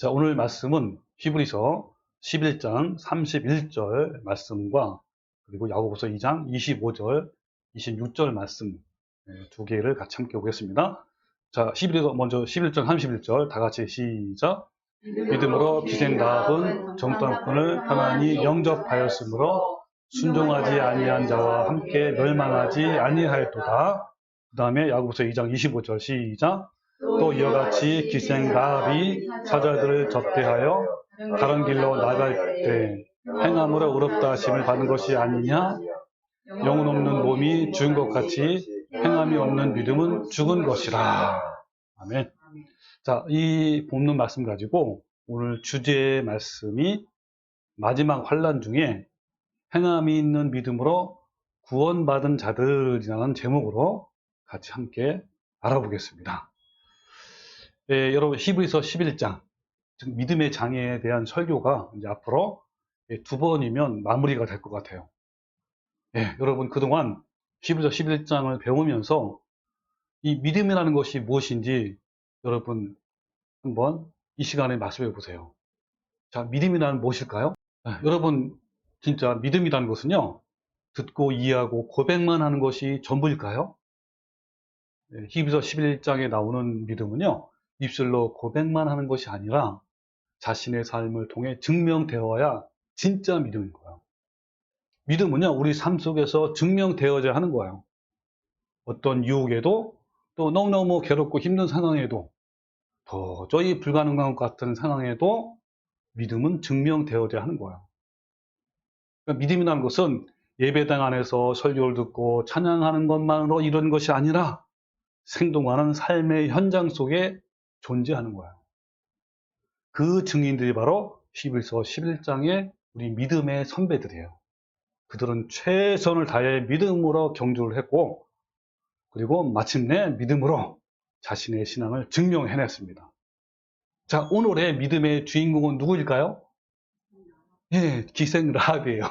자, 오늘 말씀은 히브리서 11장 31절 말씀과 그리고 야고보서 2장 25절, 26절 말씀 두 개를 같이 함께 보겠습니다. 자, 히브리서 먼저 11장 31절 다 같이 시작. 믿음으로 기생 라합은 정탐꾼을 편안히 영접하였으므로 순종하지 아니한 자와 함께 멸망하지 아니하였도다. 그 다음에 야고보서 2장 25절 시작. 또 이와 같이 기생 라합이 사자들을 접대하여 다른 길로 나갈 때 행함으로 의롭다 하심을 받은 것이 아니냐? 영혼 없는 몸이 죽은 것 같이 행함이 없는 믿음은 죽은 것이라. 아멘. 자, 이 본문 말씀 가지고 오늘 주제의 말씀이 마지막 환난 중에 행함이 있는 믿음으로 구원받은 자들이라는 제목으로 같이 함께 알아보겠습니다. 네, 여러분 히브리서 11장 즉 믿음의 장애에 대한 설교가 이제 앞으로 두 번이면 마무리가 될 것 같아요. 네, 여러분 그동안 히브리서 11장을 배우면서 이 믿음이라는 것이 무엇인지 여러분 한번 이 시간에 말씀해 보세요. 자, 믿음이란 무엇일까요? 네, 여러분 진짜 믿음이라는 것은요, 듣고 이해하고 고백만 하는 것이 전부일까요? 네, 히브리서 11장에 나오는 믿음은요, 입술로 고백만 하는 것이 아니라 자신의 삶을 통해 증명되어야 진짜 믿음인 거예요. 믿음은요, 우리 삶 속에서 증명되어야 하는 거예요. 어떤 유혹에도 또 너무너무 괴롭고 힘든 상황에도 도저히 불가능한 것 같은 상황에도 믿음은 증명되어야 하는 거예요. 그러니까 믿음이라는 것은 예배당 안에서 설교를 듣고 찬양하는 것만으로 이런 것이 아니라 생동하는 삶의 현장 속에 존재하는 거예요. 그 증인들이 바로 히브리서 11장의 우리 믿음의 선배들이에요. 그들은 최선을 다해 믿음으로 경주를 했고, 그리고 마침내 믿음으로 자신의 신앙을 증명해냈습니다. 자, 오늘의 믿음의 주인공은 누구일까요? 예, 기생 라합이에요.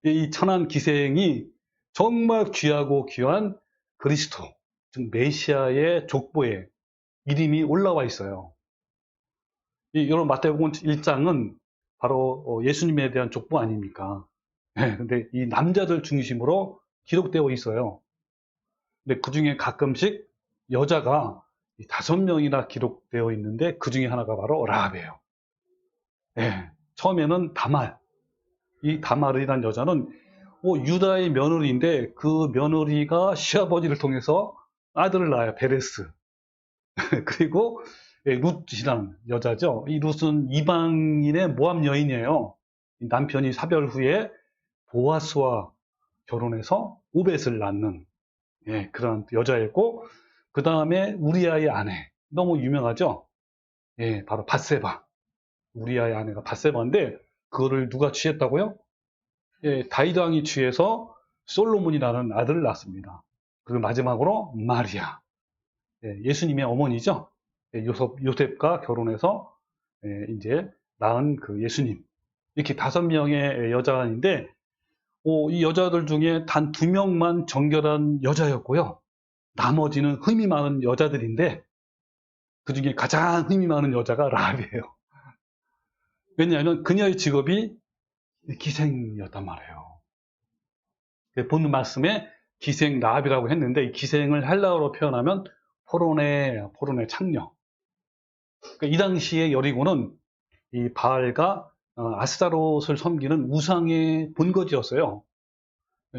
이 천한 기생이 정말 귀하고 귀한 그리스도, 즉 메시아의 족보에 이름이 올라와 있어요. 여러분 마태복음 1장은 바로 예수님에 대한 족보 아닙니까? 네, 근데 이 남자들 중심으로 기록되어 있어요. 근데 그 중에 가끔씩 여자가 5명이나 기록되어 있는데 그 중에 하나가 바로 라합이에요. 네, 처음에는 다말. 이 다말이라는 여자는 유다의 며느리인데 그 며느리가 시아버지를 통해서 아들을 낳아요. 베레스. 그리고 룻이라는 여자죠. 이 룻은 이방인의 모함 여인이에요. 남편이 사별 후에 보아스와 결혼해서 오벳을 낳는 그런 여자였고, 그 다음에 우리아의 아내, 너무 유명하죠. 바로 밧세바. 우리아의 아내가 밧세바인데 그거를 누가 취했다고요? 다윗 왕이 취해서 솔로몬이라는 아들을 낳습니다. 그리고 마지막으로 마리아, 예수님의 어머니죠. 요셉과 결혼해서 이제 낳은 그 예수님. 이렇게 5명의 여자인데 이 여자들 중에 단 2명만 정결한 여자였고요. 나머지는 흠이 많은 여자들인데 그 중에 가장 흠이 많은 여자가 라합이에요. 왜냐하면 그녀의 직업이 기생이었단 말이에요. 본문 말씀에 기생 라합이라고 했는데 이 기생을 헬라어로 표현하면 포로네 창녀. 그러니까 이 당시에 여리고는 이 바알과 아스타롯을 섬기는 우상의 본거지였어요.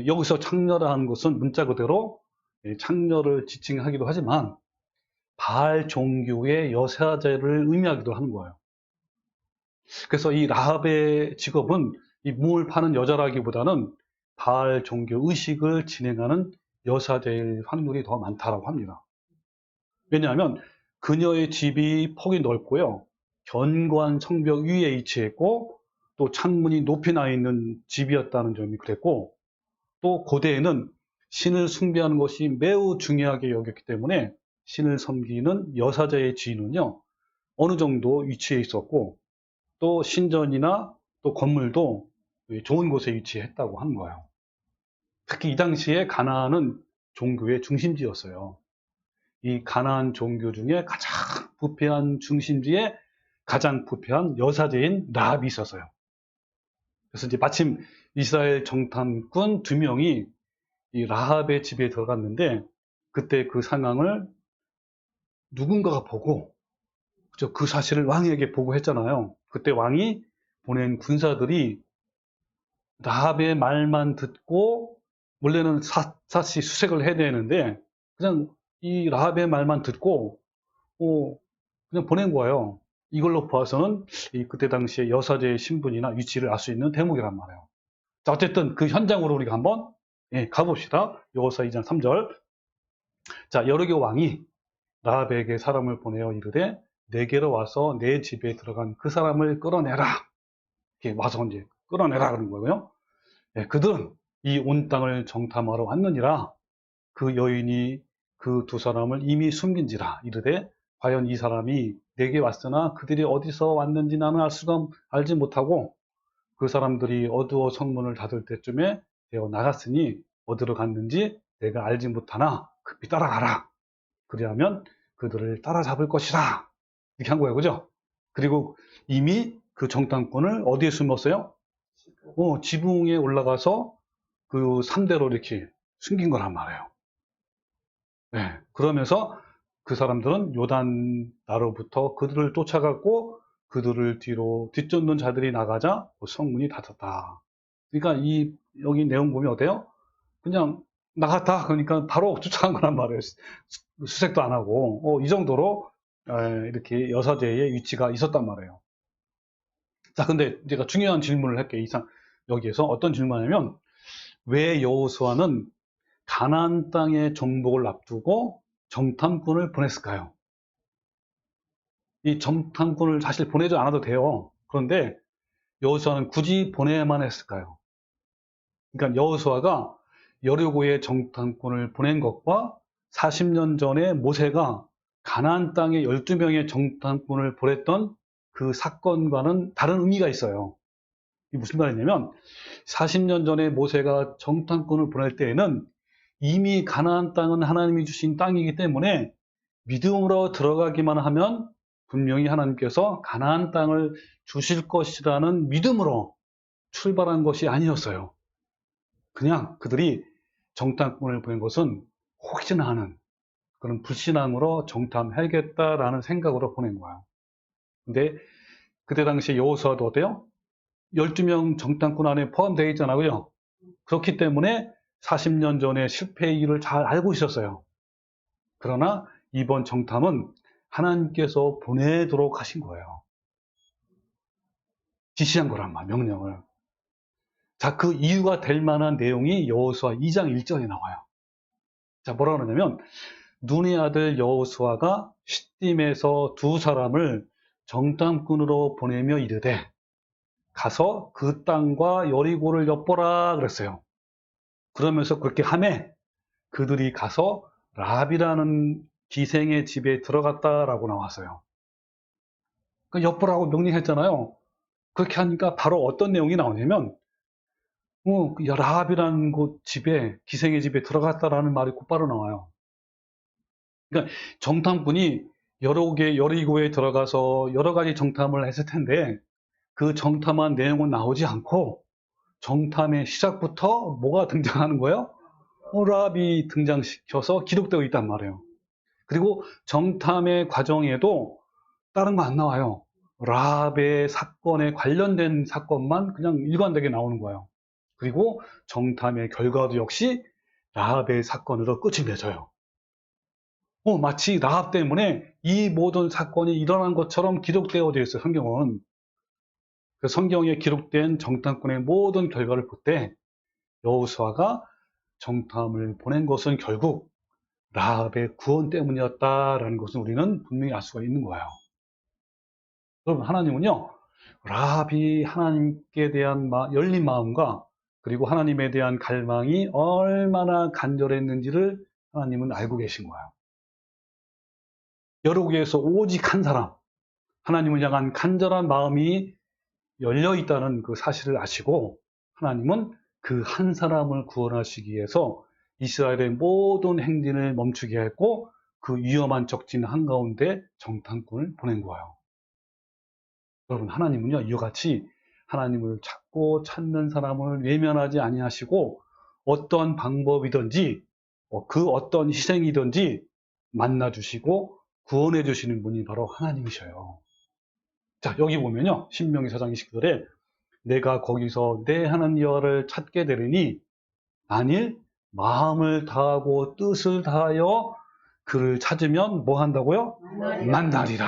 여기서 창녀라는 것은 문자 그대로 창녀를 지칭하기도 하지만 바알 종교의 여사제를 의미하기도 하는 거예요. 그래서 이 라합의 직업은 이 무을 파는 여자라기보다는 바알 종교 의식을 진행하는 여사제일 확률이 더 많다고 합니다. 왜냐하면 그녀의 집이 폭이 넓고요. 견고한 성벽 위에 위치했고 또 창문이 높이 나 있는 집이었다는 점이 그랬고, 또 고대에는 신을 숭배하는 것이 매우 중요하게 여겼기 때문에 신을 섬기는 여사제의 지위는요, 어느 정도 위치해 있었고, 또 신전이나 또 건물도 좋은 곳에 위치했다고 하는 거예요. 특히 이 당시에 가나안은 종교의 중심지였어요. 이 가나안 종교 중에 가장 부패한 중심지에 가장 부패한 여사제인 라합이 있었어요. 그래서 이제 마침 이스라엘 정탐꾼 2명이 이 라합의 집에 들어갔는데 그때 그 상황을 누군가가 보고 그 사실을 왕에게 보고했잖아요. 그때 왕이 보낸 군사들이 라합의 말만 듣고 원래는 샅샅이 수색을 해야 되는데 그냥 이 라합의 말만 듣고 그냥 보낸 거예요. 이걸로 봐서는 그때 당시에 여사제의 신분이나 위치를 알 수 있는 대목이란 말이에요. 자, 어쨌든 그 현장으로 우리가 한번 가봅시다. 여호수아 2장 3절. 자, 여리고 왕이 라합에게 사람을 보내어 이르되 내게로 와서 내 집에 들어간 그 사람을 끌어내라. 이렇게 와서 이제 끌어내라 그런 거고요. 그들은 이 온 땅을 정탐하러 왔느니라. 그 여인이 그 2사람을 이미 숨긴지라. 이르되 과연 이 사람이 내게 왔으나 그들이 어디서 왔는지 나는 알지 못하고 그 사람들이 어두워 성문을 닫을 때쯤에 되어 나갔으니 어디로 갔는지 내가 알지 못하나 급히 따라가라. 그리하면 그들을 따라잡을 것이라. 이렇게 한 거예요. 그죠? 그리고 이미 그 정탐꾼을 어디에 숨었어요? 지붕에 올라가서 그 3대로 이렇게 숨긴 거란 말이에요. 네. 그러면서 그 사람들은 요단 나로부터 그들을 쫓아갔고 그들을 뒤로 뒤쫓는 자들이 나가자 성문이 닫혔다. 그러니까 여기 내용 보면 어때요? 그냥 나갔다. 그러니까 바로 쫓아간 거란 말이에요. 수색도 안 하고 이 정도로 이렇게 여사제의 위치가 있었단 말이에요. 자, 근데 제가 중요한 질문을 할게요. 여기에서 어떤 질문이냐면 왜 여호수아는 가나안 땅의 정복을 앞두고 정탐꾼을 보냈을까요? 이 정탐꾼을 사실 보내지 않아도 돼요. 그런데 여호수아는 굳이 보내야만 했을까요? 그러니까 여호수아가 여리고의 정탐꾼을 보낸 것과 40년 전에 모세가 가나안 땅에 12명의 정탐꾼을 보냈던 그 사건과는 다른 의미가 있어요. 이게 무슨 말이냐면 40년 전에 모세가 정탐꾼을 보낼 때에는 이미 가나안 땅은 하나님이 주신 땅이기 때문에 믿음으로 들어가기만 하면 분명히 하나님께서 가나안 땅을 주실 것이라는 믿음으로 출발한 것이 아니었어요. 그냥 그들이 정탐꾼을 보낸 것은 혹시나 하는 그런 불신앙으로 정탐해야겠다라는 생각으로 보낸 거예요. 근데 그때 당시에 여호수아도 어때요? 12명 정탐꾼 안에 포함되어 있잖아요. 그렇기 때문에 40년 전에 실패의 일을 잘 알고 있었어요. 그러나 이번 정탐은 하나님께서 보내도록 하신 거예요. 지시한 거란 말, 명령을. 자, 그 이유가 될 만한 내용이 여호수아 2장 1절에 나와요. 자, 뭐라 그러냐면 눈의 아들 여호수아가 시딤에서 2사람을 정탐꾼으로 보내며 이르되 가서 그 땅과 여리고를 엿보라 그랬어요. 그러면서 그렇게 하매 그들이 가서 라합이라는 기생의 집에 들어갔다라고 나왔어요. 그 엿보라고 명령했잖아요. 그렇게 하니까 바로 어떤 내용이 나오냐면 라합이라는 곳 집에 기생의 집에 들어갔다라는 말이 곧바로 나와요. 그러니까 정탐꾼이 여러 개 여리고에 들어가서 여러 가지 정탐을 했을 텐데 그 정탐한 내용은 나오지 않고 정탐의 시작부터 뭐가 등장하는 거예요? 라합이 등장시켜서 기록되고 있단 말이에요. 그리고 정탐의 과정에도 다른 거 안 나와요. 라합의 사건에 관련된 사건만 그냥 일관되게 나오는 거예요. 그리고 정탐의 결과도 역시 라합의 사건으로 끝이 맺어요. 마치 라합 때문에 이 모든 사건이 일어난 것처럼 기록되어 있어요, 성경은. 그 성경에 기록된 정탐꾼의 모든 결과를 볼 때 여호수아가 정탐을 보낸 것은 결국 라합의 구원 때문이었다라는 것을 우리는 분명히 알 수가 있는 거예요. 여러분, 하나님은요, 라합이 하나님께 대한 열린 마음과 그리고 하나님에 대한 갈망이 얼마나 간절했는지를 하나님은 알고 계신 거예요. 여러국에서 오직 한 사람, 하나님을 향한 간절한 마음이 열려 있다는 그 사실을 아시고 하나님은 그 한 사람을 구원하시기 위해서 이스라엘의 모든 행진을 멈추게 했고 그 위험한 적진 한가운데 정탐꾼을 보낸 거예요. 여러분, 하나님은요, 이와 같이 하나님을 찾고 찾는 사람을 외면하지 아니하시고 어떤 방법이든지 그 어떤 희생이든지 만나주시고 구원해 주시는 분이 바로 하나님이셔요. 자, 여기 보면요, 신명기 4장 29절에 내가 거기서 내 하나님 여호와를 찾게 되리니 만일 마음을 다하고 뜻을 다하여 그를 찾으면 뭐 한다고요? 만나리라.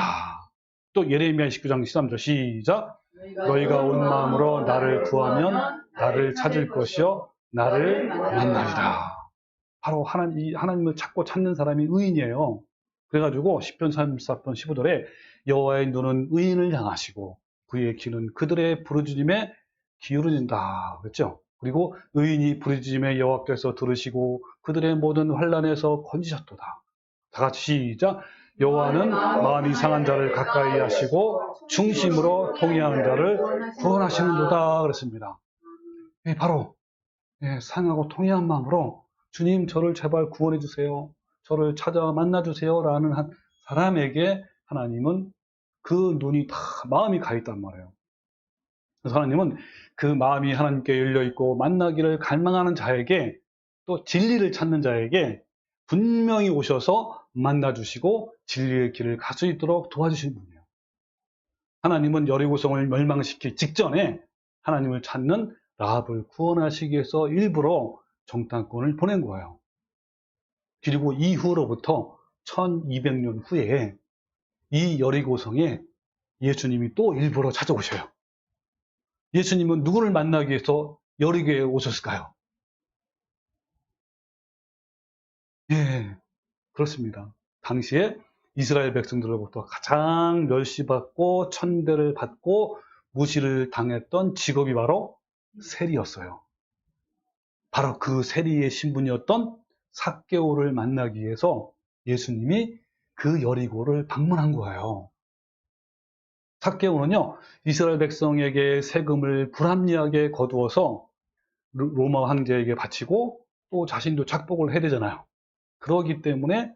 또 예레미야 19장 13절 시작. 너희가 온 마음으로 나를 구하면 나를 찾을 것이요 나를 만나리라. 바로 하나님을 찾고 찾는 사람이 의인이에요. 그래가지고 시편 34편 15절에 여호와의 눈은 의인을 향하시고 그의 귀는 그들의 부르짖음에 기울어진다 그랬죠. 그리고 의인이 부르짖음에 여호와께서 들으시고 그들의 모든 환난에서 건지셨도다. 다 같이 시작. 여호와는 마음이 상한 자를 가까이 하시고 중심으로 통회하는 자를 구원하시는도다 그랬습니다. 바로 상하고 통회한 마음으로 주님 저를 제발 구원해 주세요. 저를 찾아 만나 주세요. 라는 한 사람에게 하나님은 그 눈이 다 마음이 가 있단 말이에요. 그래서 하나님은 그 마음이 하나님께 열려 있고 만나기를 갈망하는 자에게 또 진리를 찾는 자에게 분명히 오셔서 만나 주시고 진리의 길을 갈 수 있도록 도와주시는 분이에요. 하나님은 여리고성을 멸망시키기 직전에 하나님을 찾는 라합을 구원하시기 위해서 일부러 정탐꾼을 보낸 거예요. 그리고 이후로부터 1200년 후에 이 여리고성에 예수님이 또 일부러 찾아오셔요. 예수님은 누구를 만나기 위해서 여리고에 오셨을까요? 예, 그렇습니다. 당시에 이스라엘 백성들로부터 가장 멸시받고 천대를 받고 무시를 당했던 직업이 바로 세리였어요. 바로 그 세리의 신분이었던 삭개오를 만나기 위해서 예수님이 그 여리고를 방문한 거예요. 삭개오는요, 이스라엘 백성에게 세금을 불합리하게 거두어서 로마 황제에게 바치고 또 자신도 착복을 해야 되잖아요. 그러기 때문에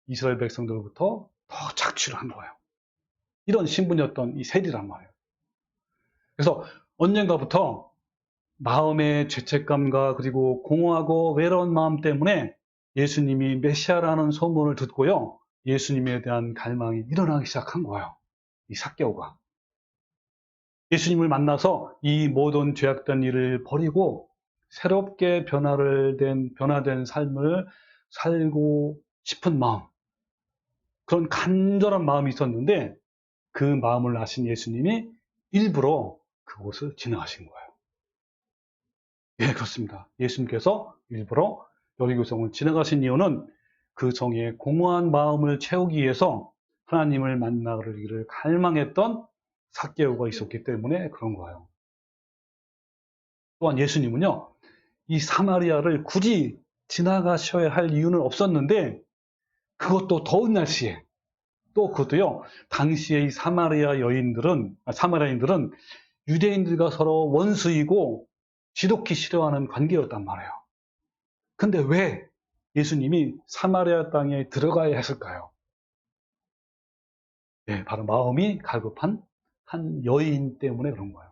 이스라엘 백성들로부터 더 착취를 한 거예요. 이런 신분이었던 이 세리란 말이에요. 그래서 언젠가부터 마음의 죄책감과 그리고 공허하고 외로운 마음 때문에 예수님이 메시아라는 소문을 듣고요. 예수님에 대한 갈망이 일어나기 시작한 거예요. 이 삭개오가. 예수님을 만나서 이 모든 죄악된 일을 버리고 새롭게 변화된 삶을 살고 싶은 마음. 그런 간절한 마음이 있었는데 그 마음을 아신 예수님이 일부러 그곳을 지나가신 거예요. 예, 그렇습니다. 예수님께서 일부러 여리고성을 지나가신 이유는 그 성의 공허한 마음을 채우기 위해서 하나님을 만나기를 갈망했던 삭개오가 있었기 때문에 그런 거예요. 또한 예수님은요, 이 사마리아를 굳이 지나가셔야 할 이유는 없었는데 그것도 더운 날씨에 또 그것도요, 당시에 이 사마리아인들은 유대인들과 서로 원수이고 지독히 싫어하는 관계였단 말이에요. 근데 왜 예수님이 사마리아 땅에 들어가야 했을까요? 네, 바로 마음이 갈급한 한 여인 때문에 그런 거예요.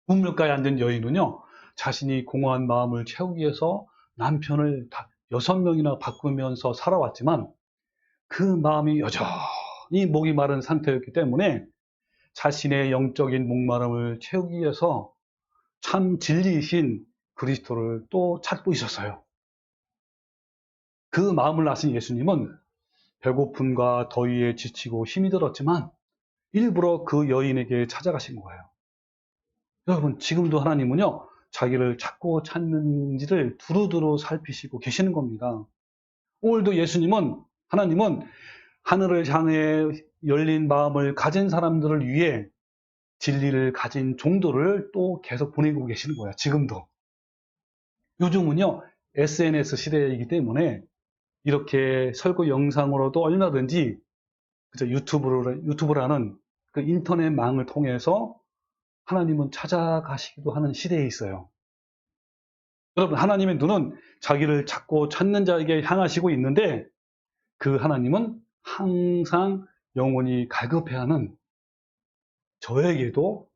우물가에 앉은 여인은요, 자신이 공허한 마음을 채우기 위해서 남편을 6명이나 바꾸면서 살아왔지만 그 마음이 여전히 목이 마른 상태였기 때문에 자신의 영적인 목마름을 채우기 위해서 참 진리이신 그리스도를 또 찾고 있었어요. 그 마음을 아신 예수님은 배고픔과 더위에 지치고 힘이 들었지만 일부러 그 여인에게 찾아가신 거예요. 여러분, 지금도 하나님은요, 자기를 찾고 찾는지를 두루두루 살피시고 계시는 겁니다. 오늘도 하나님은 하늘을 향해 열린 마음을 가진 사람들을 위해 진리를 가진 종도를 또 계속 보내고 계시는 거예요. 지금도. 요즘은요, SNS 시대이기 때문에 이렇게 설교 영상으로도 얼마든지 유튜브라는 그 인터넷망을 통해서 하나님은 찾아가시기도 하는 시대에 있어요. 여러분, 하나님의 눈은 자기를 찾고 찾는 자에게 향하시고 있는데 그 하나님은 항상 영혼이 갈급해하는 저에게도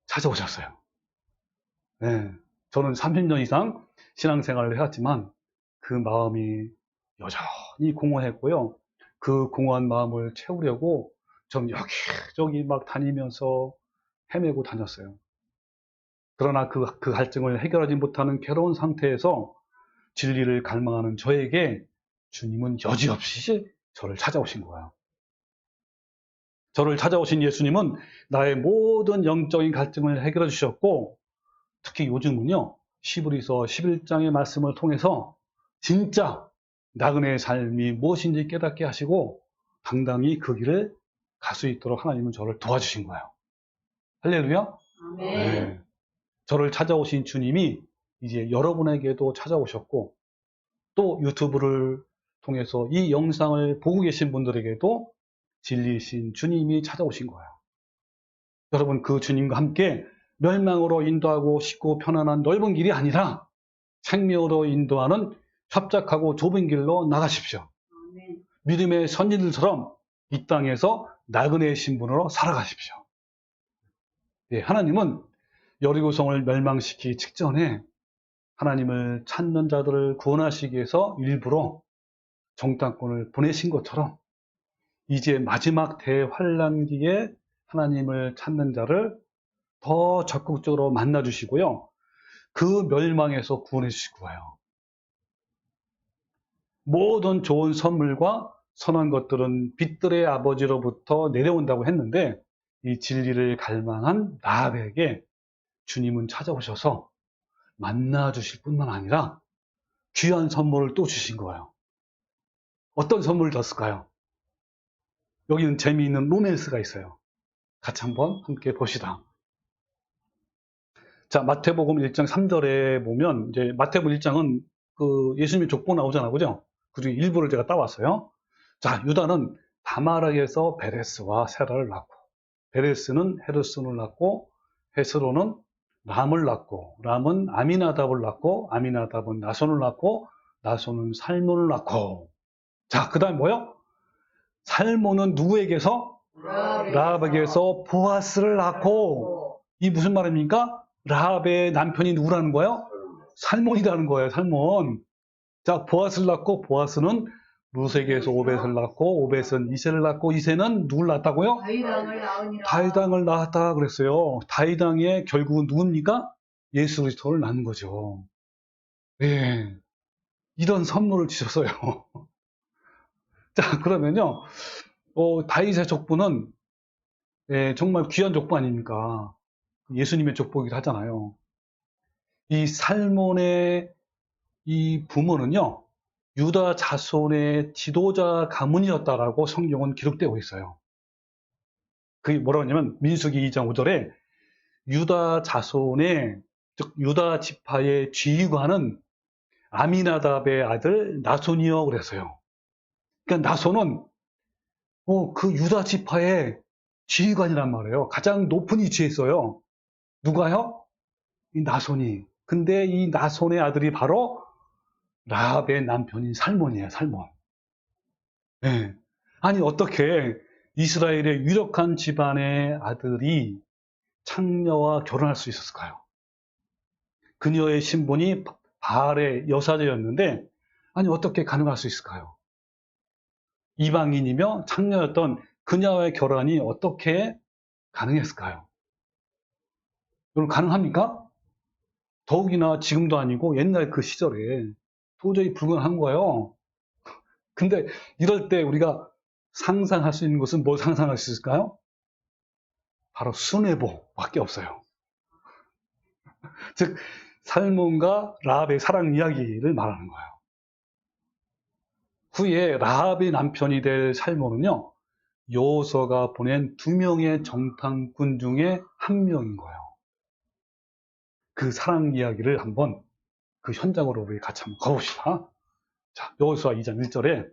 찾아오셨어요. 네, 저는 30년 이상 신앙생활을 해왔지만 그 마음이 여전히 공허했고요. 그 공허한 마음을 채우려고 전 여기저기 막 다니면서 헤매고 다녔어요. 그러나 그 갈증을 해결하지 못하는 괴로운 상태에서 진리를 갈망하는 저에게 주님은 여지없이 저를 찾아오신 거예요. 저를 찾아오신 예수님은 나의 모든 영적인 갈증을 해결해 주셨고, 특히 요즘은요, 히브리서 11장의 말씀을 통해서 진짜 나그네의 삶이 무엇인지 깨닫게 하시고 당당히 그 길을 갈 수 있도록 하나님은 저를 도와주신 거예요. 할렐루야. 네. 저를 찾아오신 주님이 이제 여러분에게도 찾아오셨고, 또 유튜브를 통해서 이 영상을 보고 계신 분들에게도 진리이신 주님이 찾아오신 거예요. 여러분, 그 주님과 함께 멸망으로 인도하고 쉽고 편안한 넓은 길이 아니라 생명으로 인도하는 협착하고 좁은 길로 나가십시오. 믿음의 선진들처럼 이 땅에서 나그네의 신분으로 살아가십시오. 예, 하나님은 여리고성을 멸망시키기 직전에 하나님을 찾는 자들을 구원하시기 위해서 일부러 정탐꾼을 보내신 것처럼 이제 마지막 대환란기에 하나님을 찾는 자를 더 적극적으로 만나주시고요. 그 멸망에서 구원해 주실 거예요. 모든 좋은 선물과 선한 것들은 빛들의 아버지로부터 내려온다고 했는데 이 진리를 갈망한 라합에게 주님은 찾아오셔서 만나 주실 뿐만 아니라 귀한 선물을 또 주신 거예요. 어떤 선물을 줬을까요? 여기는 재미있는 로맨스가 있어요. 같이 한번 함께 봅시다. 자, 마태복음 1장 3절에 보면 이제 마태복음 1장은 그 예수님의 족보 나오잖아요. 그죠? 그중에 일부를 제가 따왔어요. 자, 유다는 다마락에서 베레스와 세라를 낳고, 베레스는 헤르손을 낳고, 헤스로는 람을 낳고, 람은 아미나답을 낳고, 아미나답은 나손을 낳고, 나손은 살몬을 낳고. 자, 그 다음 뭐요? 살몬은 누구에게서? 라합에게서 보아스를 낳고. 이 무슨 말입니까? 라합의 남편이 누구라는 거예요? 살몬이라는 거예요. 살몬. 자, 보아스를 낳고, 보아스는 루세게에서 오벳을 낳고, 오벳은 이세를 낳고, 이세는 누굴 낳았다고요? 다윗왕을 낳았다 그랬어요. 다윗왕의 결국은 누굽니까? 예수 그리스도를 낳는 거죠. 예, 이런 선물을 주셨어요. 자, 그러면요, 다윗의 족보는 정말 귀한 족보 아닙니까? 예수님의 족보이기도 하잖아요. 이 살몬의 이 부모는요, 유다 자손의 지도자 가문이었다라고 성경은 기록되고 있어요. 그게 뭐라고 하냐면 민수기 2장 5절에 유다 자손의, 즉 유다 지파의 지휘관은 아미나답의 아들 나손이요 그랬어요. 그러니까 나손은 그 유다 지파의 지휘관이란 말이에요. 가장 높은 위치에 있어요. 누가요? 이 나손이. 근데 이 나손의 아들이 바로 라합의 남편인 살몬이에요. 살몬. 네. 아니 어떻게 이스라엘의 유력한 집안의 아들이 창녀와 결혼할 수 있었을까요? 그녀의 신분이 바알의 여사제였는데 아니 어떻게 가능할 수 있을까요? 이방인이며 창녀였던 그녀와의 결혼이 어떻게 가능했을까요? 여러분 가능합니까? 더욱이나 지금도 아니고 옛날 그 시절에 도저히 불가능한 거예요. 근데 이럴 때 우리가 상상할 수 있는 것은 뭘 상상할 수 있을까요? 바로 수뇌보밖에 없어요. 즉 살몬과 라합의 사랑 이야기를 말하는 거예요. 후에 라합의 남편이 될 살몬은요, 여호수아가 보낸 2명의 정탐꾼 중에 한 명인 거예요. 그 사랑 이야기를 한번 그 현장으로 우리 같이 한번 가봅시다. 자, 여호수아 2장 1절에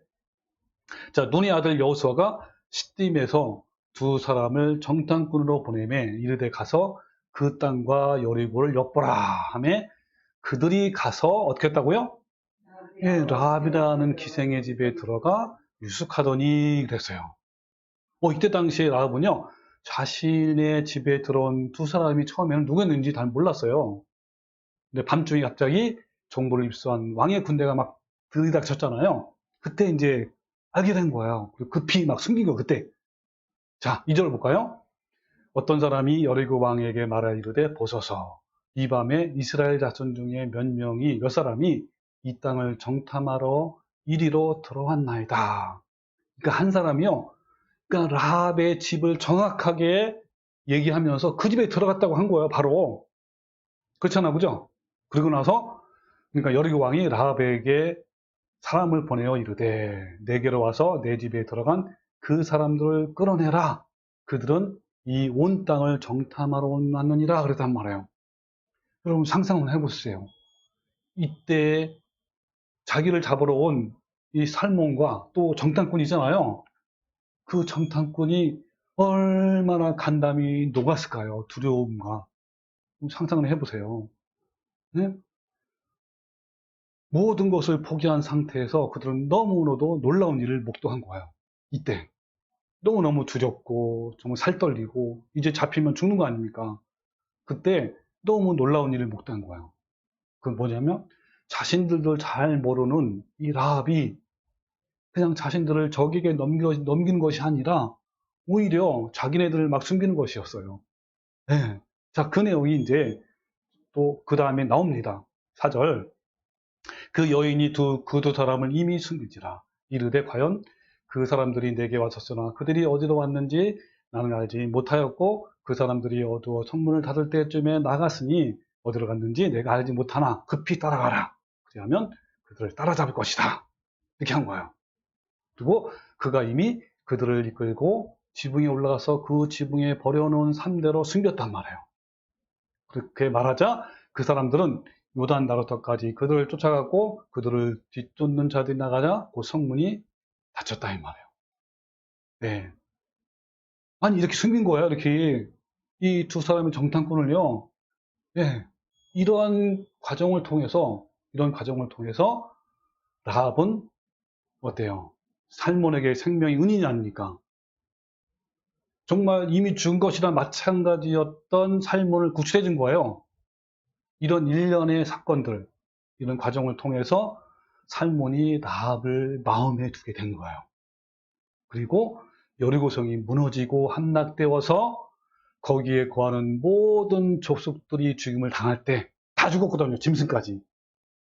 자, 눈의 아들 여호수아가 시딤에서 두 사람을 정탐꾼으로 보내매 이르되 가서 그 땅과 여리고를 엿보라 하매 그들이 가서 어떻게 했다고요? 예, 라합이라는 기생의 집에 들어가 유숙하더니 그랬어요. 이때 당시에 라합은요, 자신의 집에 들어온 두 사람이 처음에는 누구였는지 잘 몰랐어요. 근데 밤중에 갑자기 정보를 입수한 왕의 군대가 막 들이닥쳤잖아요. 그때 이제 알게 된 거예요. 그리고 급히 막 숨긴 거 그때. 자, 2절 볼까요? 어떤 사람이 여리고 왕에게 말하 이르되 보소서 이 밤에 이스라엘 자손 중에 몇 사람이 이 땅을 정탐하러 이리로 들어왔나이다. 그러니까 한 사람이요. 그러니까 라합의 집을 정확하게 얘기하면서 그 집에 들어갔다고 한 거예요. 바로. 그렇잖아, 그죠? 그리고 나서 그러니까 여리고 왕이 라합에게 사람을 보내어 이르되 내게로 와서 내 집에 들어간 그 사람들을 끌어내라. 그들은 이 온 땅을 정탐하러 왔느니라 그랬단 말이에요. 여러분 상상을 해보세요. 이때 자기를 잡으러 온 이 살몬과 또 정탐꾼이잖아요. 그 정탐꾼이 얼마나 간담이 녹았을까요? 두려움과. 상상을 해보세요. 네? 모든 것을 포기한 상태에서 그들은 너무나도 놀라운 일을 목도한 거예요. 이때. 너무너무 두렵고 정말 살떨리고 이제 잡히면 죽는 거 아닙니까? 그때 너무 놀라운 일을 목도한 거예요. 그건 뭐냐면 자신들도 잘 모르는 이 라합이 그냥 자신들을 적에게 넘기는 것이 아니라 오히려 자기네들을 막 숨기는 것이었어요. 네. 자, 그 내용이 이제 또 그 다음에 나옵니다. 4절. 그 여인이 그 두 사람을 이미 숨기지라. 이르되 과연 그 사람들이 내게 왔었으나 그들이 어디로 왔는지 나는 알지 못하였고 그 사람들이 어두워 성문을 닫을 때쯤에 나갔으니 어디로 갔는지 내가 알지 못하나 급히 따라가라. 그리하면 그들을 따라잡을 것이다. 이렇게 한 거예요. 그리고 그가 이미 그들을 이끌고 지붕에 올라가서 그 지붕에 버려놓은 삼대로 숨겼단 말이에요. 그렇게 말하자 그 사람들은 요단 나루터까지 그들을 쫓아갔고 그들을 뒤쫓는 자들이 나가자 그 성문이 닫혔다 이 말이에요. 네. 아니 이렇게 숨긴 거예요. 이렇게 이 두 사람의 정탐꾼을요. 네. 이런 과정을 통해서 라합은 어때요? 살몬에게 생명이 은인이 아닙니까? 정말 이미 죽은 것이나 마찬가지였던 살몬을 구출해 준 거예요. 이런 일련의 사건들, 이런 과정을 통해서 살몬이 라합을 마음에 두게 된 거예요. 그리고 여리고성이 무너지고 함락되어서 거기에 거하는 모든 족속들이 죽임을 당할 때 다 죽었거든요. 짐승까지.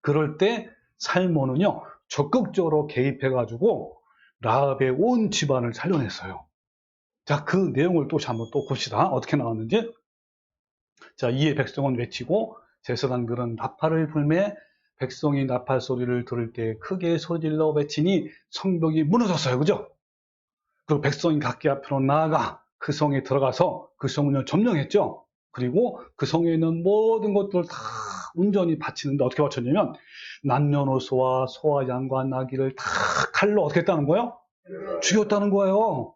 그럴 때 살몬은요 적극적으로 개입해가지고 라합의 온 집안을 살려냈어요. 자, 그 내용을 또 한번 또 봅시다. 어떻게 나왔는지. 자, 이에 백성은 외치고 제사장들은 나팔을 불매 백성이 나팔 소리를 들을 때 크게 소리질러 외치니 성벽이 무너졌어요. 그죠? 그리고 백성이 각기 앞으로 나아가 그 성에 들어가서 그 성문을 점령했죠. 그리고 그 성에 있는 모든 것들을 다 온전히 바치는데 어떻게 바쳤냐면 남녀노소와 소와 양과 나귀를 다 칼로 어떻게 했다는 거예요? 죽였다는 거예요.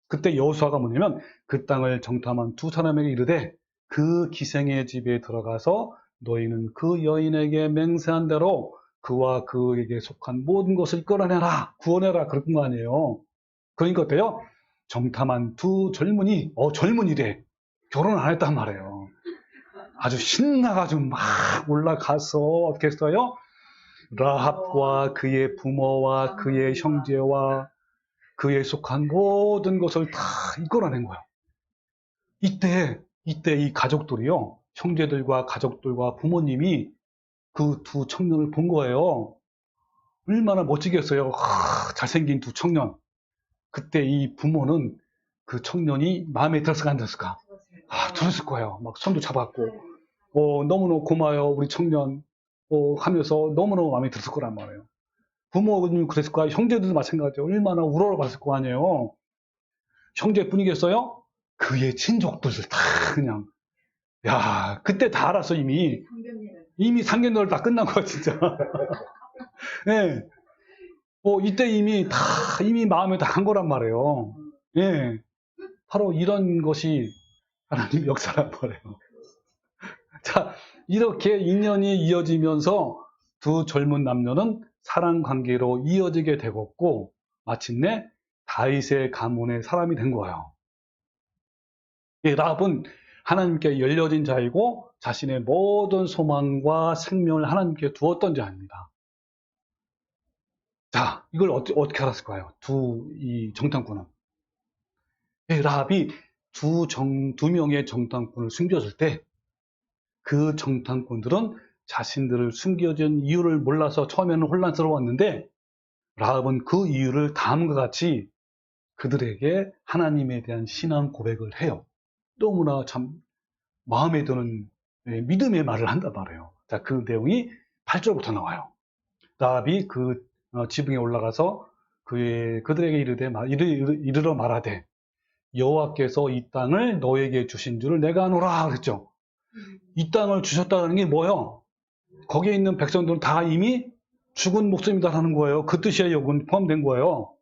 그때 여호수아가 뭐냐면 그 땅을 정탐한 두 사람에게 이르되 그 기생의 집에 들어가서 너희는 그 여인에게 맹세한 대로 그와 그에게 속한 모든 것을 끌어내라, 구원해라 그런 거 아니에요. 그러니까 어때요? 정탐한 두 젊은이래. 결혼 안 했단 말이에요. 아주 신나가지고 막 올라가서 어떻게 했어요? 라합과 그의 부모와 그의 형제와 그에 속한 모든 것을 다 이끌어낸 거예요. 이때 이 가족들이요, 형제들과 가족들과 부모님이 그 두 청년을 본 거예요. 얼마나 멋지겠어요. 잘생긴 두 청년. 그때 이 부모는 그 청년이 마음에 들었을까 안 들었을까? 들었을 거예요. 막 손도 잡았고, 너무너무 고마워요, 우리 청년. 하면서 너무너무 마음에 들었을 거란 말이에요. 부모님 그랬을 거야. 형제들도 마찬가지예요. 얼마나 우러러봤을 거 아니에요. 형제뿐이겠어요? 그의 친족들을 다 그냥. 야, 그때 다 알았어, 이미. 상견례를 다 끝난 거야, 진짜. 예. 이때 이미 마음에 다 한 거란 말이에요. 예. 바로 이런 것이 하나님 역사란 말이에요. 자, 이렇게 인연이 이어지면서 두 젊은 남녀는 사랑 관계로 이어지게 되었고, 마침내 다윗의 가문의 사람이 된 거예요. 라합은 하나님께 열려진 자이고 자신의 모든 소망과 생명을 하나님께 두었던 자입니다. 자, 이걸 어떻게 알았을까요? 이 정탐꾼은. 라합이 두 명의 정탐꾼을 숨겨줄 때 그 정탐꾼들은 자신들을 숨겨진 이유를 몰라서 처음에는 혼란스러웠는데 라합은 그 이유를 다음과 같이 그들에게 하나님에 대한 신앙 고백을 해요. 너무나 참 마음에 드는 믿음의 말을 한단 말이에요. 자, 그 내용이 8절부터 나와요. 라합이 그 지붕에 올라가서 그들에게 이르러 말하되 여호와께서 이 땅을 너에게 주신 줄을 내가 아노라 그랬죠. 이 땅을 주셨다는 게 뭐예요? 거기에 있는 백성들은 다 이미 죽은 목숨이다라는 거예요. 그 뜻이 여기 포함된 거예요.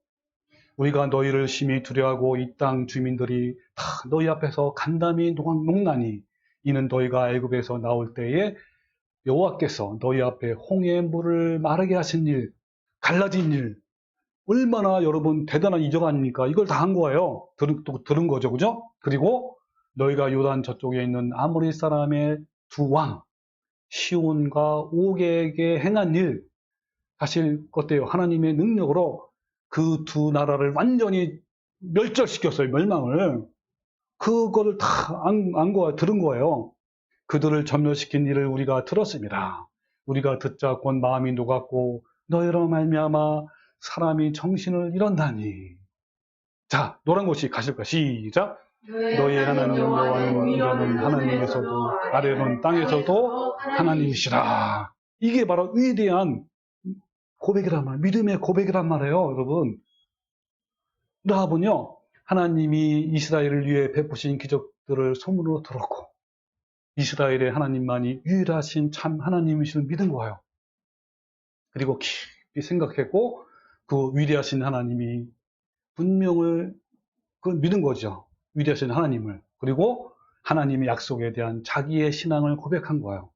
우리가 너희를 심히 두려워하고 이 땅 주민들이 다 너희 앞에서 간담이 녹나니 이는 너희가 애굽에서 나올 때에 여호와께서 너희 앞에 홍해의 물을 마르게 하신 일, 갈라진 일, 얼마나 여러분 대단한 이적 아닙니까? 이걸 다 한 거예요. 들은 거죠, 그죠? 그리고 너희가 요단 저쪽에 있는 아모리 사람의 두 왕, 시온과 옥에게 행한 일, 사실 어때요? 하나님의 능력으로 그 두 나라를 완전히 멸절시켰어요, 멸망을. 그거를 다 들은 거예요. 그들을 점멸시킨 일을 우리가 들었습니다. 우리가 듣자 곧 마음이 녹았고 너희로 말미암아 사람이 정신을 잃었나니. 자, 노란 곳이 가실까? 시작. 너희 하나님 여호와는 위로는 하나님에서도 아래로는 땅에서도 하나님이시라. 이게 바로 위대한 고백이란 말, 믿음의 고백이란 말이에요, 여러분. 라합은요, 하나님이 이스라엘을 위해 베푸신 기적들을 소문으로 들었고, 이스라엘의 하나님만이 유일하신 참 하나님이심을 믿은 거예요. 그리고 깊이 생각했고, 그 위대하신 하나님이 분명을 믿은 거죠. 위대하신 하나님을. 그리고 하나님의 약속에 대한 자기의 신앙을 고백한 거예요.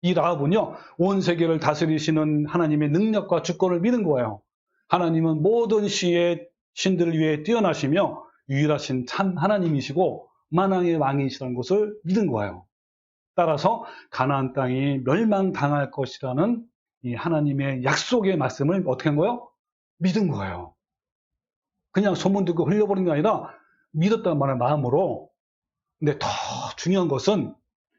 이 라합은요, 온 세계를 다스리시는 하나님의 능력과 주권을 믿은 거예요. 하나님은 모든 시의 신들을 위해 뛰어나시며 유일하신 참 하나님이시고 만왕의 왕이시라는 것을 믿은 거예요. 따라서 가나안 땅이 멸망당할 것이라는 이 하나님의 약속의 말씀을 어떻게 한 거예요? 믿은 거예요. 그냥 소문 듣고 흘려버린 게 아니라 믿었단 말의 마음으로. 근데 더 중요한 것은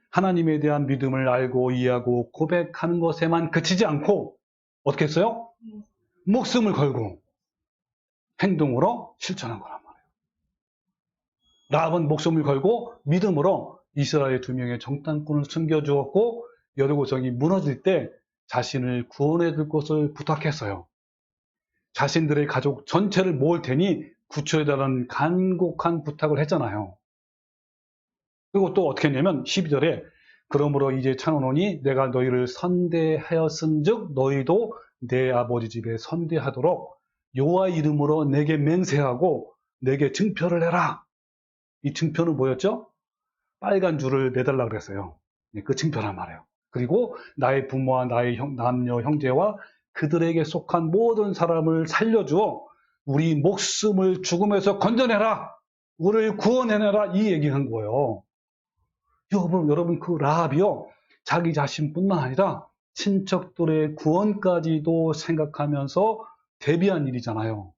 하나님에 대한 믿음을 알고 이해하고 고백하는 것에만 그치지 않고 어떻게 했어요? 목숨을 걸고 행동으로 실천한 거란 말이에요. 라합은 목숨을 걸고 믿음으로 이스라엘 두 명의 정탐꾼을 숨겨주었고 여리고성이 무너질 때 자신을 구원해 줄 것을 부탁했어요. 자신들의 가족 전체를 모을 테니 구출해달라는 간곡한 부탁을 했잖아요. 그리고 또 어떻게 했냐면 12절에 그러므로 이제 창언하니 내가 너희를 선대하였은즉 너희도 내 아버지 집에 선대하도록 여호와 이름으로 내게 맹세하고 내게 증표를 해라. 이 증표는 뭐였죠? 빨간 줄을 내달라 그랬어요. 그 증표란 말이에요. 그리고 나의 부모와 나의 남녀 형제와 그들에게 속한 모든 사람을 살려주어 우리 목숨을 죽음에서 건져내라. 우리를 구원해내라. 이 얘기한 거예요. 여러분 그 라합이요. 자기 자신뿐만 아니라 친척들의 구원까지도 생각하면서 대비한 일이잖아요.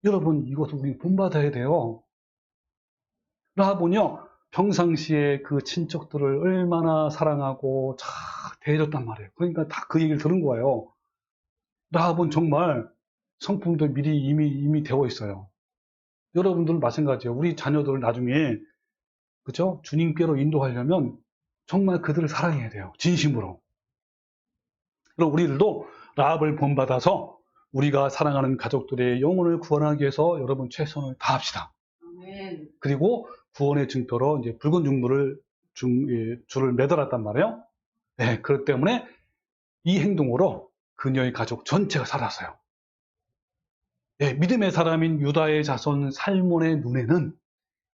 여러분 이것도 우리 본받아야 돼요. 라합은요. 평상시에 그 친척들을 얼마나 사랑하고 잘 대해줬단 말이에요. 그러니까 다 그 얘기를 들은 거예요. 라합은 정말 성품도 미리 이미 되어 있어요. 여러분들 마찬가지예요. 우리 자녀들을 나중에 그죠? 주님께로 인도하려면 정말 그들을 사랑해야 돼요. 진심으로. 그리고 우리들도 라합을 본받아서 우리가 사랑하는 가족들의 영혼을 구원하기 위해서 여러분 최선을 다합시다. 그리고 구원의 증표로 이제 붉은 줄을 매달았단 말이에요. 네, 그렇기 때문에 이 행동으로 그녀의 가족 전체가 살았어요. 네, 믿음의 사람인 유다의 자손 살몬의 눈에는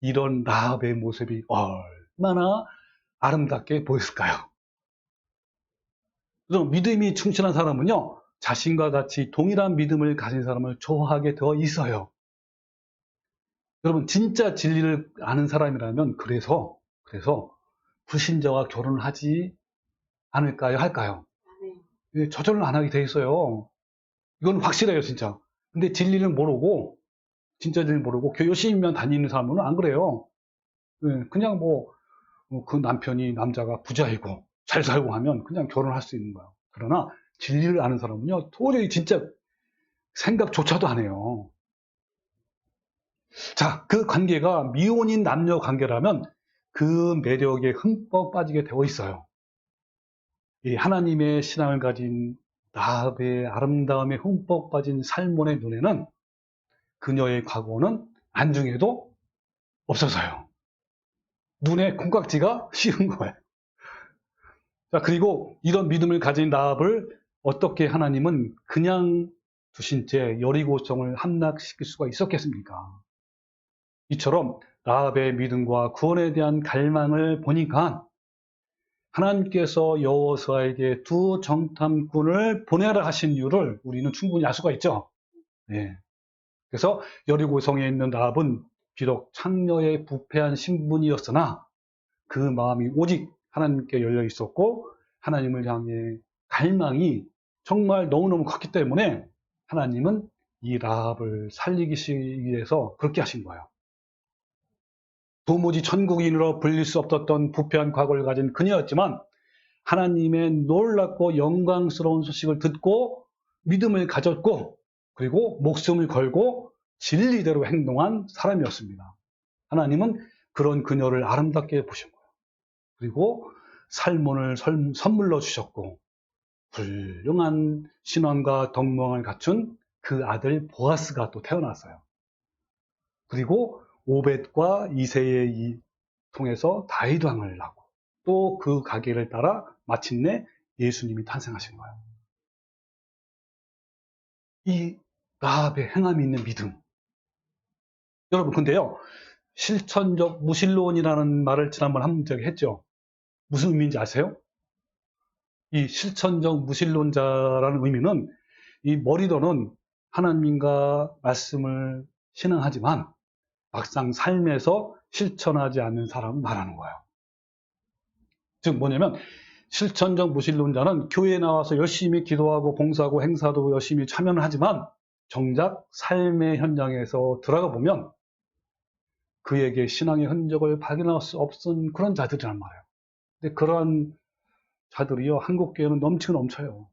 이런 라합의 모습이 얼마나 아름답게 보였을까요? 그래서 믿음이 충실한 사람은요, 자신과 같이 동일한 믿음을 가진 사람을 좋아하게 되어 있어요. 여러분, 진짜 진리를 아는 사람이라면 그래서 불신자와 결혼을 하지 않을까요? 할까요? 예, 저절로 안 하게 돼 있어요. 이건 확실해요, 진짜. 근데 진리를 모르고, 진짜 진리를 모르고 교회 열심히만 다니는 사람은 안 그래요. 예, 그냥 그 남편이 남자가 부자이고 잘 살고 하면 그냥 결혼할 수 있는 거예요. 그러나 진리를 아는 사람은요, 도저히 진짜 생각조차도 안 해요. 자, 그 관계가 미혼인 남녀 관계라면 그 매력에 흠뻑 빠지게 되어 있어요. 이 하나님의 신앙을 가진 라합의 아름다움에 흠뻑 빠진 살몬의 눈에는 그녀의 과거는 안중에도 없어서요. 눈에 콩깍지가 씌운 거예요. 자, 그리고 이런 믿음을 가진 라합을 어떻게 하나님은 그냥 두신 채 여리고성을 함락시킬 수가 있었겠습니까? 이처럼 라합의 믿음과 구원에 대한 갈망을 보니까 하나님께서 여호수아에게 두 정탐꾼을 보내라 하신 이유를 우리는 충분히 알 수가 있죠. 네. 그래서 여리고성에 있는 라합은 비록 창녀의 부패한 신분이었으나 그 마음이 오직 하나님께 열려 있었고 하나님을 향해 갈망이 정말 너무너무 컸기 때문에 하나님은 이 라합을 살리기 위해서 그렇게 하신 거예요. 도무지 천국인으로 불릴 수 없었던 부패한 과거를 가진 그녀였지만 하나님의 놀랍고 영광스러운 소식을 듣고 믿음을 가졌고 그리고 목숨을 걸고 진리대로 행동한 사람이었습니다. 하나님은 그런 그녀를 아름답게 보신 거예요. 그리고 살몬을 선물로 주셨고 훌륭한 신앙과 덕망을 갖춘 그 아들 보아스가 또 태어났어요. 그리고 오벳과 이새의 통해서 다윗 왕을 낳고 또 그 가계를 따라 마침내 예수님이 탄생하신 거예요. 이 라합의 행함이 있는 믿음. 여러분, 근데요, 실천적 무신론이라는 말을 지난번 한 적이 했죠. 무슨 의미인지 아세요? 이 실천적 무신론자라는 의미는 이 머리로는 하나님과 말씀을 신앙하지만 막상 삶에서 실천하지 않는 사람을 말하는 거예요. 즉 뭐냐면 실천적 무신론자는 교회에 나와서 열심히 기도하고 봉사하고 행사도 열심히 참여는 하지만 정작 삶의 현장에서 들어가 보면 그에게 신앙의 흔적을 발견할 수 없은 그런 자들이란 말이에요. 근데 그런 자들이요, 한국 교회는 넘치고 넘쳐요.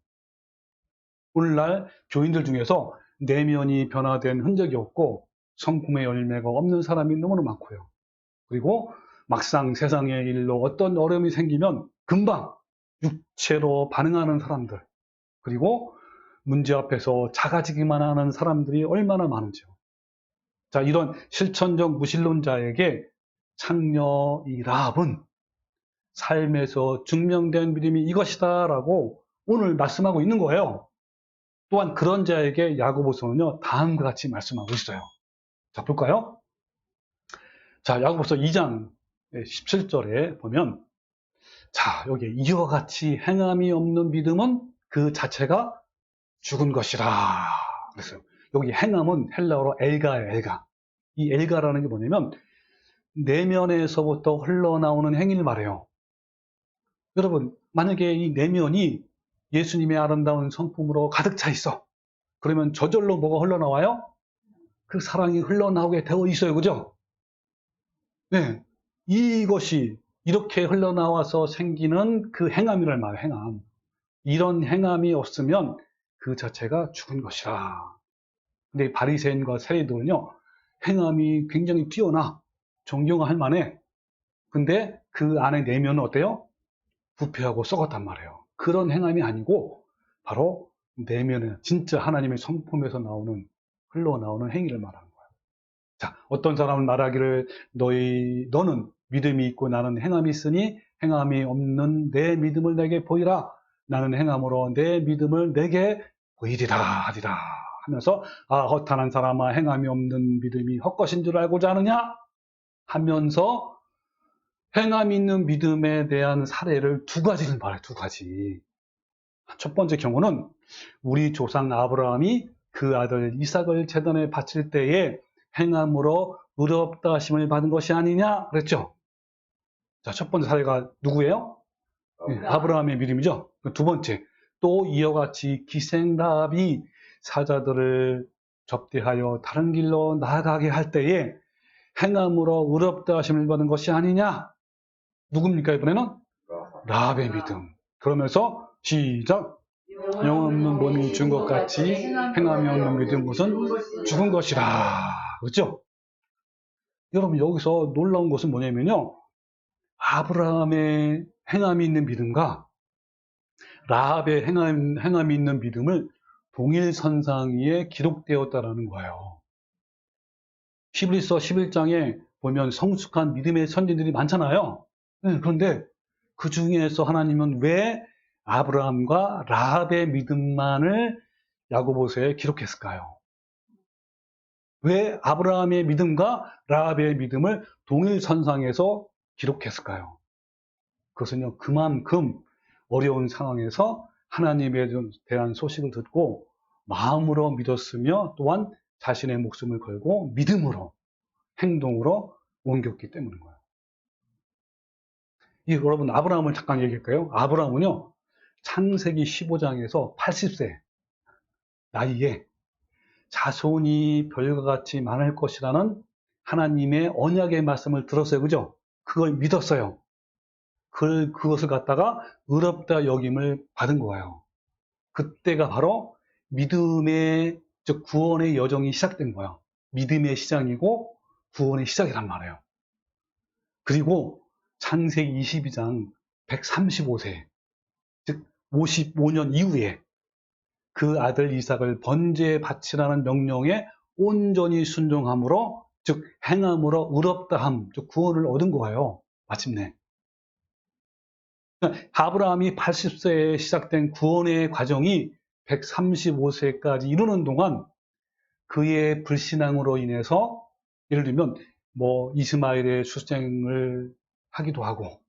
오늘날 교인들 중에서 내면이 변화된 흔적이 없고 성품의 열매가 없는 사람이 너무나 많고요. 그리고 막상 세상의 일로 어떤 어려움이 생기면 금방 육체로 반응하는 사람들, 그리고 문제 앞에서 작아지기만 하는 사람들이 얼마나 많은지요. 자, 이런 실천적 무신론자에게 창녀 이 라합은 삶에서 증명된 믿음이 이것이다 라고 오늘 말씀하고 있는 거예요. 또한 그런 자에게 야고보서는요, 다음과 같이 말씀하고 있어요. 자, 볼까요? 자, 야고보서 2장 17절에 보면, 자, 여기 이와 같이 행함이 없는 믿음은 그 자체가 죽은 것이라. 그랬어요. 여기 행함은 헬라어로 엘가예요, 엘가. 이 엘가라는 게 뭐냐면, 내면에서부터 흘러나오는 행위를 말해요. 여러분, 만약에 이 내면이 예수님의 아름다운 성품으로 가득 차 있어. 그러면 저절로 뭐가 흘러나와요? 그 사랑이 흘러나오게 되어 있어요. 그죠? 네. 이것이 이렇게 흘러나와서 생기는 그 행함이란 말이에요. 행함. 이런 행함이 없으면 그 자체가 죽은 것이라. 근데 바리새인과 세리들은요, 행함이 굉장히 뛰어나 존경할 만해. 근데 그 안에 내면은 어때요? 부패하고 썩었단 말이에요. 그런 행함이 아니고 바로 내면에 진짜 하나님의 성품에서 흘러나오는 행위를 말하는 거예요. 자, 어떤 사람은 말하기를 너는 믿음이 있고 나는 행함이 있으니 행함이 없는 내 믿음을 내게 보이라. 나는 행함으로 내 믿음을 내게 보이리라 하리라 하면서 허탄한 사람아 행함이 없는 믿음이 헛것인 줄 알고자 하느냐 하면서 행함이 있는 믿음에 대한 사례를 두 가지를 말해요. 두 가지. 첫 번째 경우는 우리 조상 아브라함이 그 아들 이삭을 제단에 바칠 때에 행함으로 의롭다 하심을 받은 것이 아니냐 그랬죠. 자, 첫 번째 사례가 누구예요? 아브라함의 믿음이죠. 두 번째, 또 이와 같이 기생 라합이 사자들을 접대하여 다른 길로 나아가게 할 때에 행함으로 의롭다 하심을 받은 것이 아니냐. 누굽니까 이번에는? 라합의 믿음. 그러면서 시작. 영 없는 몸이 죽은 것 같이 행함이 없는 믿음 것은 죽은 것이라. 그렇죠? 여러분 여기서 놀라운 것은 뭐냐면요. 아브라함의 행함이 있는 믿음과 라합의 행함이 있는 믿음을 동일선상 위에 기록되었다라는 거예요. 히브리서 11장에 보면 성숙한 믿음의 선진들이 많잖아요. 그런데 그 중에서 하나님은 왜 아브라함과 라합의 믿음만을 야고보서에 기록했을까요? 왜 아브라함의 믿음과 라합의 믿음을 동일선상에서 기록했을까요? 그것은요, 그만큼 어려운 상황에서 하나님에 대한 소식을 듣고 마음으로 믿었으며 또한 자신의 목숨을 걸고 믿음으로, 행동으로 옮겼기 때문인 거예요. 여러분, 아브라함을 잠깐 얘기할까요? 아브라함은요, 창세기 15장에서 80세 나이에 자손이 별과 같이 많을 것이라는 하나님의 언약의 말씀을 들었어요. 그죠? 그걸 믿었어요. 그것을 갖다가 의롭다 여김을 받은 거예요. 그때가 바로 믿음의, 즉 구원의 여정이 시작된 거예요. 믿음의 시작이고 구원의 시작이란 말이에요. 그리고 창세기 22장 135세, 즉 55년 이후에 그 아들 이삭을 번제에 바치라는 명령에 온전히 순종함으로, 즉 행함으로 의롭다함, 즉 구원을 얻은 거예요. 마침내. 아브라함이 80세에 시작된 구원의 과정이 135세까지 이루는 동안 그의 불신앙으로 인해서 예를 들면 이스마엘의 출생을 하기도 하고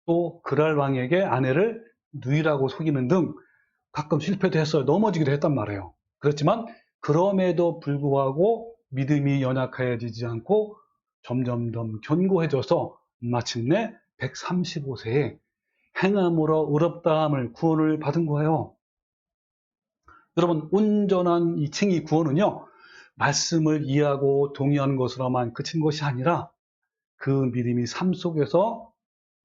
또 그랄 왕에게 아내를 누이라고 속이는 등 가끔 실패도 했어요. 넘어지기도 했단 말이에요. 그렇지만 그럼에도 불구하고 믿음이 연약해지지 않고 점점점 견고해져서 마침내 135세에 행함으로 의롭다함을, 구원을 받은 거예요. 여러분, 온전한 이 칭의 구원은요, 말씀을 이해하고 동의하는 것으로만 그친 것이 아니라 그 믿음이 삶 속에서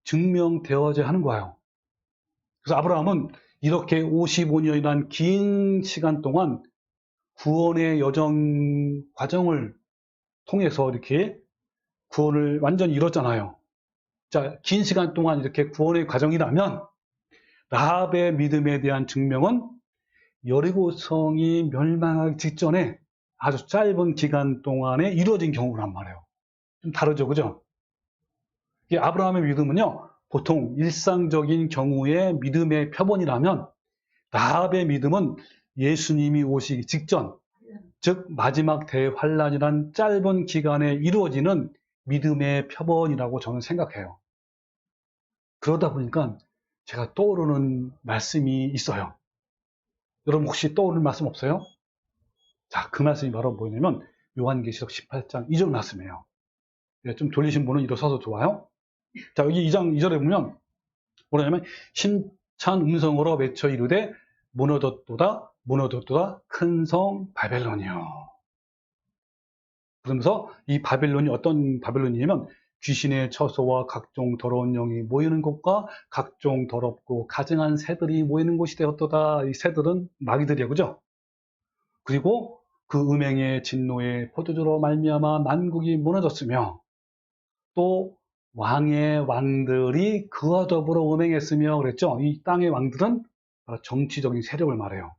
증명되어져야 하는 거예요. 그래서 아브라함은 이렇게 55년이란 긴 시간 동안 구원의 여정 과정을 통해서 이렇게 구원을 완전히 이뤘잖아요. 자, 긴 시간 동안 이렇게 구원의 과정이라면 라합의 믿음에 대한 증명은 여리고성이 멸망하기 직전에 아주 짧은 기간 동안에 이루어진 경우란 말이에요. 좀 다르죠, 그죠? 이 아브라함의 믿음은요, 보통 일상적인 경우의 믿음의 표본이라면 라합의 믿음은 예수님이 오시기 직전, 즉 마지막 대환란이란 짧은 기간에 이루어지는 믿음의 표본이라고 저는 생각해요. 그러다 보니까 제가 떠오르는 말씀이 있어요. 여러분 혹시 떠오르는 말씀 없어요? 자, 그 말씀이 바로 뭐냐면 요한계시록 18장 2절 말씀이에요. 좀 돌리신 분은 일어서서 좋아요. 자, 여기 2장 2절에 보면 뭐냐면 힘찬 음성으로 외쳐 이르되 무너졌도다 무너졌도다 큰 성 바벨론이요. 그러면서 이 바벨론이 어떤 바벨론이냐면 귀신의 처소와 각종 더러운 영이 모이는 곳과 각종 더럽고 가증한 새들이 모이는 곳이 되었도다. 이 새들은 마귀들이에요. 그죠? 그리고 그 음행의 진노의 포도주로 말미암아 만국이 무너졌으며 또 왕의 왕들이 그와 더불어 음행했으며 그랬죠. 이 땅의 왕들은 정치적인 세력을 말해요.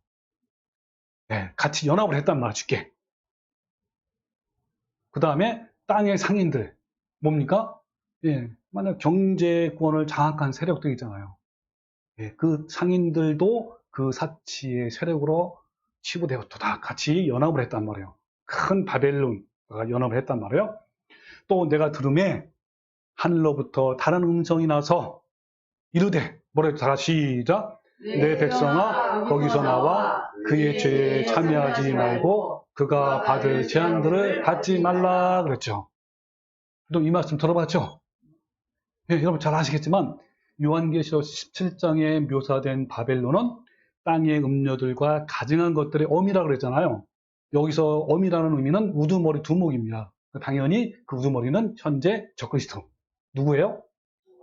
네, 같이 연합을 했단 말이에요. 쉽게. 그 다음에 땅의 상인들 뭡니까? 예, 만약 경제권을 장악한 세력들 있잖아요. 예, 그 상인들도 그 사치의 세력으로 치부되었다. 같이 연합을 했단 말이에요. 큰 바벨론과 연합을 했단 말이에요. 또 내가 들음에 하늘로부터 다른 음성이 나서 이르되, 뭐래요? 다 시작. 내 백성아 거기서 나와 그의 죄에 참여하지 말고 그가 받을 재앙들을 받지 말라 그랬죠. 또 이 말씀 들어봤죠? 예, 여러분 잘 아시겠지만 요한계시록 17장에 묘사된 바벨론은 땅의 음료들과 가증한 것들의 어미라고 그랬잖아요. 여기서 어미라는 의미는 우두머리 두목입니다. 당연히 그 우두머리는 현재 적그리스도. 누구예요?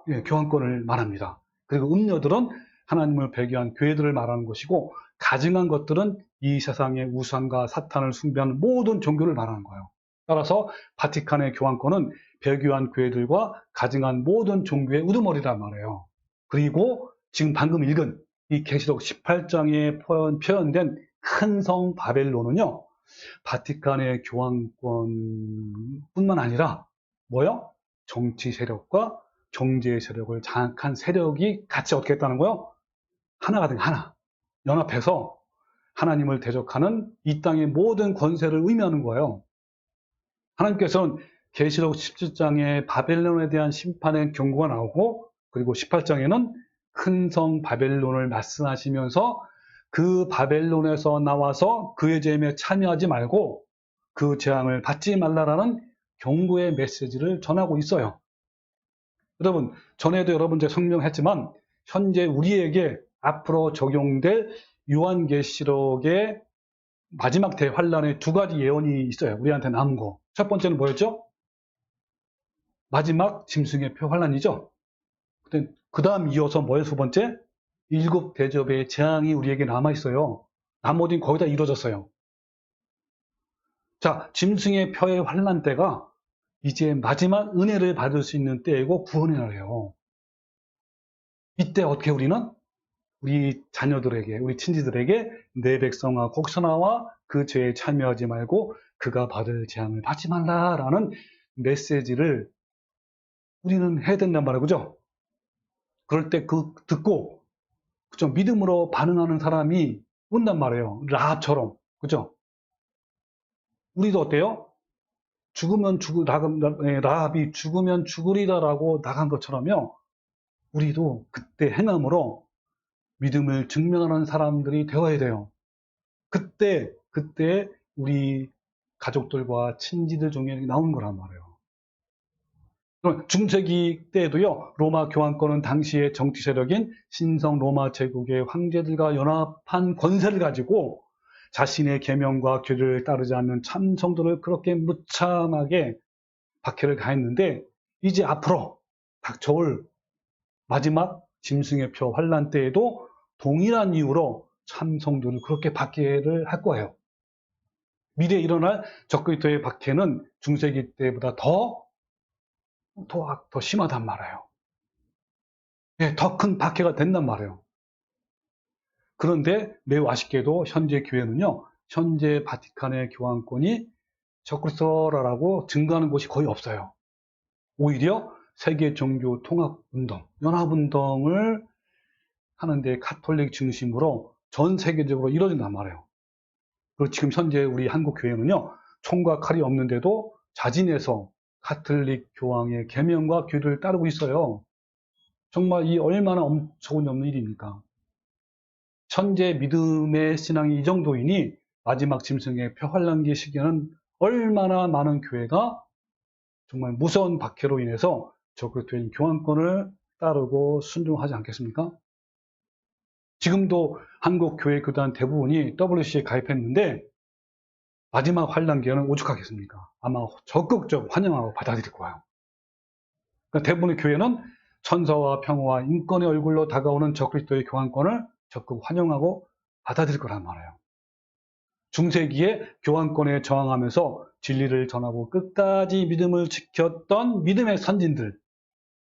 예, 교환권을 말합니다. 그리고 음료들은 하나님을 배교한 교회들을 말하는 것이고, 가증한 것들은 이 세상의 우상과 사탄을 숭배하는 모든 종교를 말하는 거예요. 따라서 바티칸의 교환권은 배교한 교회들과 가증한 모든 종교의 우두머리란 말이에요. 그리고 지금 방금 읽은 이 계시록 18장에 표현된 큰 성 바벨론은요, 바티칸의 교환권뿐만 아니라 뭐요? 정치 세력과 경제 세력을 장악한 세력이 같이 어떻게 했다는 거요? 하나가 된 하나. 연합해서 하나님을 대적하는 이 땅의 모든 권세를 의미하는 거예요. 하나님께서는 계시록 17장에 바벨론에 대한 심판의 경고가 나오고, 그리고 18장에는 큰 성 바벨론을 말씀하시면서 그 바벨론에서 나와서 그의 재임에 참여하지 말고 그 재앙을 받지 말라라는 경고의 메시지를 전하고 있어요. 여러분, 전에도 여러분 제가 설명했지만 현재 우리에게 앞으로 적용될 요한계시록의 마지막 대환란의 두 가지 예언이 있어요. 우리한테 남은 거. 첫 번째는 뭐였죠? 마지막 짐승의 표 환란이죠. 그 다음 이어서 뭐예요? 두 번째? 일곱 대접의 재앙이 우리에게 남아있어요. 나머지는 거의 다 이루어졌어요. 자, 짐승의 표의 환란 때가 이제 마지막 은혜를 받을 수 있는 때이고 구원의 날이에요. 이때 어떻게 우리는 우리 자녀들에게, 우리 친지들에게 내 백성아 곡선아와 그 죄에 참여하지 말고 그가 받을 재앙을 받지 말라라는 메시지를 우리는 해야 된단 말이에요. 그죠? 그럴 때 듣고 그죠? 믿음으로 반응하는 사람이 온단 말이에요. 라합처럼. 그죠? 우리도 어때요? 라합이 죽으면 죽으리다라고 나간 것처럼요. 우리도 그때 행함으로 믿음을 증명하는 사람들이 되어야 돼요. 그때 우리 가족들과 친지들 중에 나온 거란 말이에요. 중세기 때에도요, 로마 교황권은 당시의 정치 세력인 신성 로마 제국의 황제들과 연합한 권세를 가지고 자신의 계명과 규례를 따르지 않는 참성들을 그렇게 무참하게 박해를 가했는데, 이제 앞으로 닥쳐올 마지막 짐승의 표 환란 때에도 동일한 이유로 참성들을 그렇게 박해를 할 거예요. 미래에 일어날 적그리스도의 박해는 중세기 때보다 더 심하단 말이에요. 예, 더 큰 박해가 된단 말이에요. 그런데 매우 아쉽게도 현재 교회는요, 현재 바티칸의 교황권이 적그리스도라고 증거하는 곳이 거의 없어요. 오히려 세계 종교 통합 운동, 연합 운동을 하는데 가톨릭 중심으로 전 세계적으로 이루어진단 말이에요. 그리고 지금 현재 우리 한국 교회는요, 총과 칼이 없는데도 자진해서 가톨릭 교황의 계명과 규례를 따르고 있어요. 정말 이 얼마나 어처구니 없는 일입니까? 현재 믿음의 신앙이 이 정도이니 마지막 짐승의 표환란기 시기에는 얼마나 많은 교회가 정말 무서운 박해로 인해서 적그리스도인 교황권을 따르고 순종하지 않겠습니까? 지금도 한국 교회 교단 대부분이 WC에 가입했는데 마지막 환란기에는 오죽하겠습니까? 아마 적극적 환영하고 받아들일 거예요. 그러니까 대부분의 교회는 천사와 평화와 인권의 얼굴로 다가오는 적그리스도의 교황권을 적극 환영하고 받아들일 거란 말이에요. 중세기에 교황권에 저항하면서 진리를 전하고 끝까지 믿음을 지켰던 믿음의 선진들,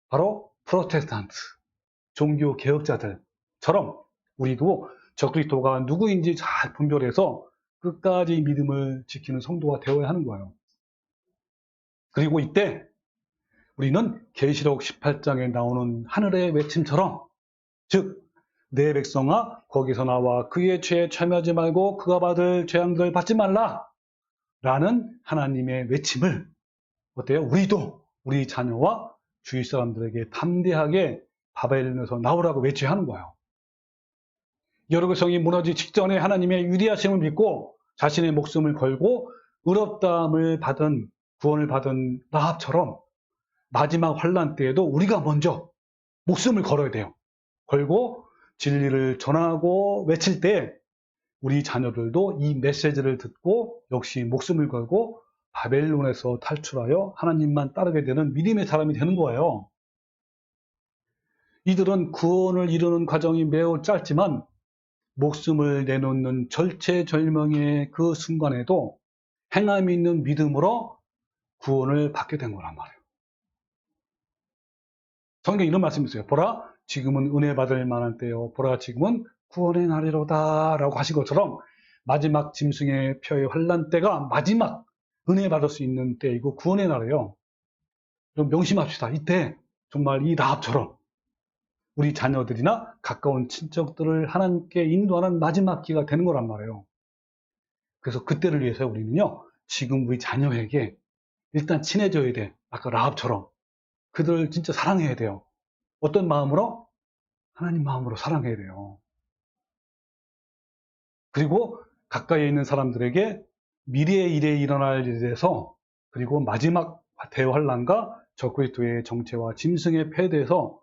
바로 프로테스탄트, 종교 개혁자들처럼 우리도 적그리스도가 누구인지 잘 분별해서 끝까지 믿음을 지키는 성도가 되어야 하는 거예요. 그리고 이때 우리는 계시록 18장에 나오는 하늘의 외침처럼, 즉 내 백성아 거기서 나와 그의 죄에 참여하지 말고 그가 받을 재앙들을 받지 말라 라는 하나님의 외침을 어때요? 우리도 우리 자녀와 주위 사람들에게 담대하게 바벨론에서 나오라고 외쳐야 하는 거예요. 여러 백성이 무너지기 직전에 하나님의 위대하심을 믿고 자신의 목숨을 걸고 의롭다함을 받은, 구원을 받은 라합처럼 마지막 환난 때에도 우리가 먼저 목숨을 걸어야 돼요. 걸고 진리를 전하고 외칠 때 우리 자녀들도 이 메시지를 듣고 역시 목숨을 걸고 바벨론에서 탈출하여 하나님만 따르게 되는 믿음의 사람이 되는 거예요. 이들은 구원을 이루는 과정이 매우 짧지만 목숨을 내놓는 절체절명의 그 순간에도 행함이 있는 믿음으로 구원을 받게 된 거란 말이에요. 성경에 이런 말씀이 있어요. 보라, 지금은 은혜 받을 만한 때요. 보라, 지금은 구원의 날이로다 라고 하신 것처럼 마지막 짐승의 표의 환난 때가 마지막 은혜 받을 수 있는 때이고 구원의 날이에요. 좀 명심합시다. 이때 정말 이 라합처럼 우리 자녀들이나 가까운 친척들을 하나님께 인도하는 마지막 기회가 되는 거란 말이에요. 그래서 그때를 위해서 우리는요, 지금 우리 자녀에게 일단 친해져야 돼. 아까 라합처럼. 그들을 진짜 사랑해야 돼요. 어떤 마음으로? 하나님 마음으로 사랑해야 돼요. 그리고 가까이에 있는 사람들에게 미래의 일에 일어날 일에 대해서, 그리고 마지막 대환란과 적그리스도의 정체와 짐승의 패에 대해서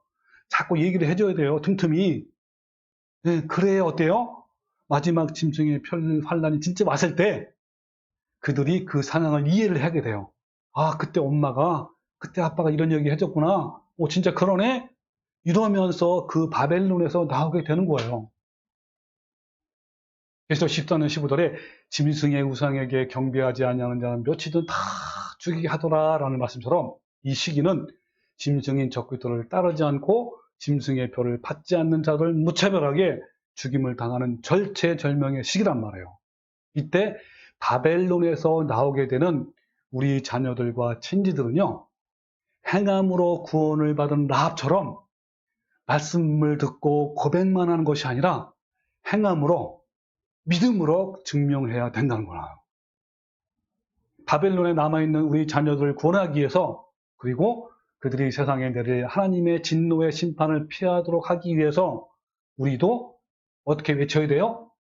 자꾸 얘기를 해줘야 돼요. 틈틈이. 네, 그래야 어때요? 마지막 짐승의 환란이 진짜 왔을 때 그들이 그 상황을 이해를 하게 돼요. 아, 그때 엄마가, 그때 아빠가 이런 얘기 해줬구나. 오, 진짜 그러네? 이러면서 그 바벨론에서 나오게 되는 거예요. 그래서 14년 15절에 짐승의 우상에게 경배하지 아니하는 자는 몇이든 다 죽이게 하더라 라는 말씀처럼 이 시기는 짐승인 적그리스도를 따르지 않고 짐승의 표를 받지 않는 자들 무차별하게 죽임을 당하는 절체절명의 시기란 말이에요. 이때 바벨론에서 나오게 되는 우리 자녀들과 친지들은요, 행함으로 구원을 받은 라합처럼 말씀을 듣고 고백만 하는 것이 아니라 행함으로, 믿음으로 증명해야 된다는 거예요. 바벨론에 남아있는 우리 자녀들을 구원하기 위해서, 그리고 그들이 세상에 내릴 하나님의 진노의 심판을 피하도록 하기 위해서 우리도 어떻게 외쳐야 돼요?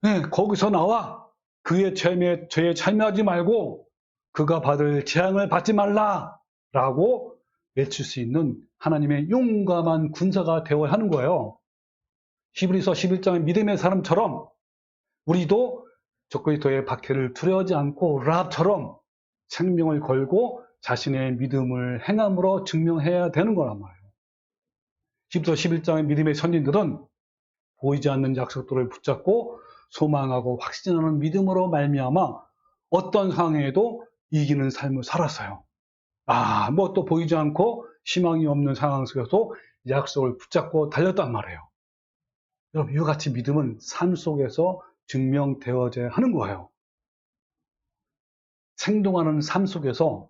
네, 거기서 나와 그의 죄에 참여하지 말고 그가 받을 재앙을 받지 말라라고 외칠 수 있는 하나님의 용감한 군사가 되어야 하는 거예요. 히브리서 11장의 믿음의 사람처럼 우리도 적그리스도의 박해를 두려워하지 않고 라합처럼 생명을 걸고 자신의 믿음을 행함으로 증명해야 되는 거란 말이에요. 히브리서 11장의 믿음의 선진들은 보이지 않는 약속들을 붙잡고 소망하고 확신하는 믿음으로 말미암아 어떤 상황에도 이기는 삶을 살았어요. 뭐 또 보이지 않고 희망이 없는 상황 속에서도 약속을 붙잡고 달렸단 말이에요. 여러분, 이와 같이 믿음은 삶 속에서 증명되어져야 하는 거예요. 생동하는 삶 속에서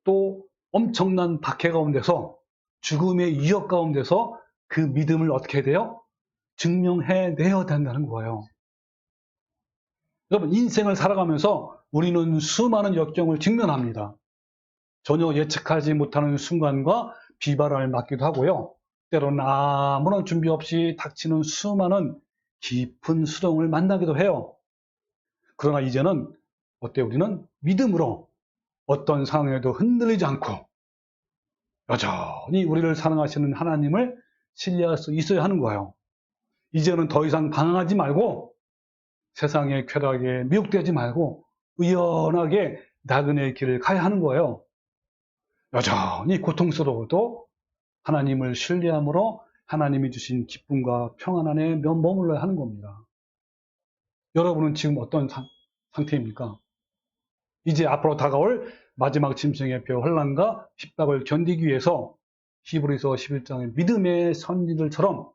또 엄청난 박해 가운데서 죽음의 위협 가운데서 그 믿음을 어떻게 해야 돼요? 증명해내야 된다는 거예요. 여러분, 인생을 살아가면서 우리는 수많은 역경을 직면합니다. 전혀 예측하지 못하는 순간과 비바람을 맞기도 하고요. 때로는 아무런 준비 없이 닥치는 수많은 깊은 수렁을 만나기도 해요. 그러나 이제는 어때요? 우리는 믿음으로 어떤 상황에도 흔들리지 않고 여전히 우리를 사랑하시는 하나님을 신뢰할 수 있어야 하는 거예요. 이제는 더 이상 방황하지 말고 세상의 쾌락에 미혹되지 말고 의연하게 나그네의 길을 가야 하는 거예요. 여전히 고통스러워도 하나님을 신뢰함으로 하나님이 주신 기쁨과 평안 안에 머물러야 하는 겁니다. 여러분은 지금 어떤 상태입니까? 이제 앞으로 다가올 마지막 짐승의 표 혼란과 핍박을 견디기 위해서 히브리서 11장의 믿음의 선지들처럼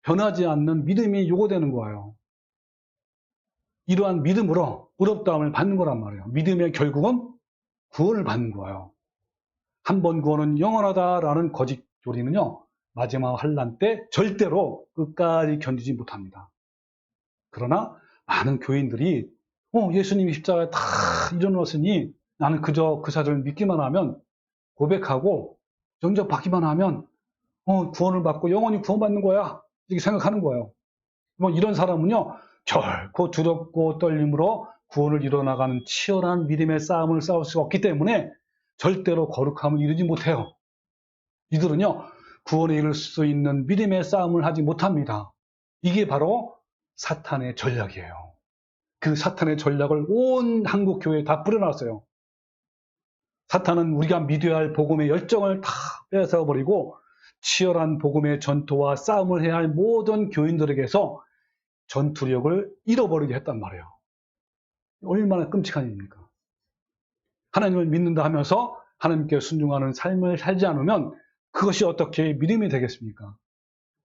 변하지 않는 믿음이 요구되는 거예요. 이러한 믿음으로 의롭다함을 받는 거란 말이에요. 믿음의 결국은 구원을 받는 거예요. 한 번 구원은 영원하다라는 거짓 교리는요, 마지막 환난 때 절대로 끝까지 견디지 못합니다. 그러나 많은 교인들이 예수님이 십자가에 다 이뤄놓았으니 나는 그저 그 사실을 믿기만 하면, 고백하고 영접받기만 하면 구원을 받고 영원히 구원받는 거야, 이렇게 생각하는 거예요. 이런 사람은요, 결코 두렵고 떨림으로 구원을 이뤄나가는 치열한 믿음의 싸움을 싸울 수가 없기 때문에 절대로 거룩함을 이루지 못해요. 이들은요, 구원에 이를 수 있는 믿음의 싸움을 하지 못합니다. 이게 바로 사탄의 전략이에요. 그 사탄의 전략을 온 한국교회에 다 뿌려놨어요. 사탄은 우리가 믿어야 할 복음의 열정을 다 뺏어버리고 치열한 복음의 전투와 싸움을 해야 할 모든 교인들에게서 전투력을 잃어버리게 했단 말이에요. 얼마나 끔찍한 일입니까? 하나님을 믿는다 하면서 하나님께 순종하는 삶을 살지 않으면 그것이 어떻게 믿음이 되겠습니까?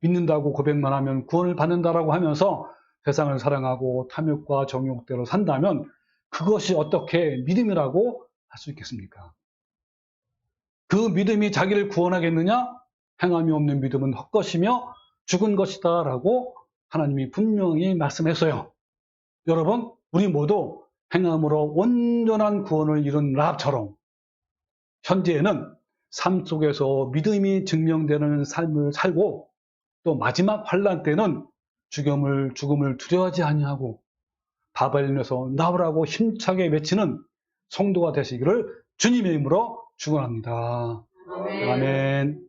믿는다고 고백만 하면 구원을 받는다라고 하면서 세상을 사랑하고 탐욕과 정욕대로 산다면 그것이 어떻게 믿음이라고 할 수 있겠습니까? 그 믿음이 자기를 구원하겠느냐? 행함이 없는 믿음은 헛것이며 죽은 것이다 라고 하나님이 분명히 말씀했어요. 여러분, 우리 모두 행함으로 온전한 구원을 이룬 라합처럼 현재에는 삶 속에서 믿음이 증명되는 삶을 살고 또 마지막 환난 때는 죽음을 두려워하지 아니하고 바벨론에서 나오라고 힘차게 외치는 성도가 되시기를 주님의 이름으로 축원합니다. 아멘.